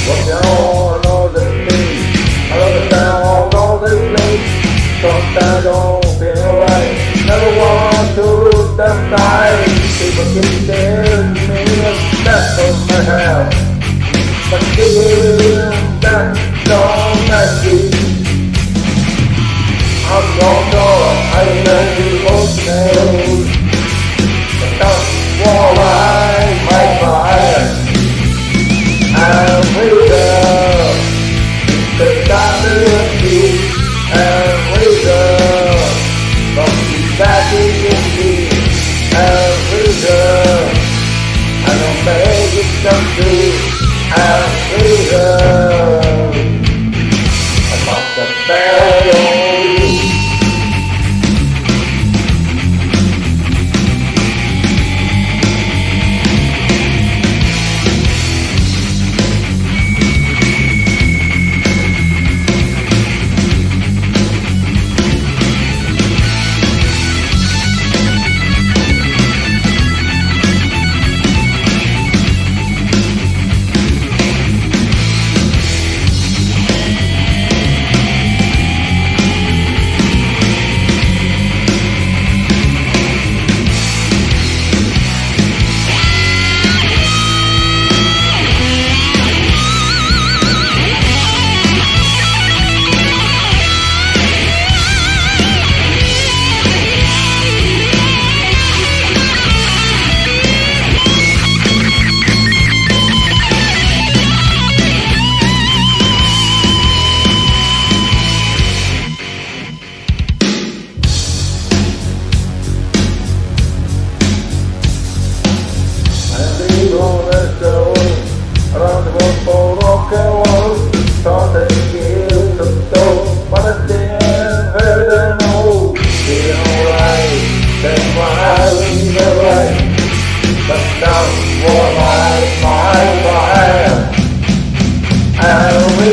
What you all know the need, I understand all the need. Sometimes I don't feel right, never want to lose the fight. People keep telling me that's what I have, but still that don't make I'm gonna I let you know, but that's what I might find. And we love the diversity, and we love from the tragedy, and we love I don't make it come true, and we love about the battle. Around the world for rock and roll, thought that you took so, but I didn't heard them all. Feeling alright, that's why I leave the right. But that's what I find. And we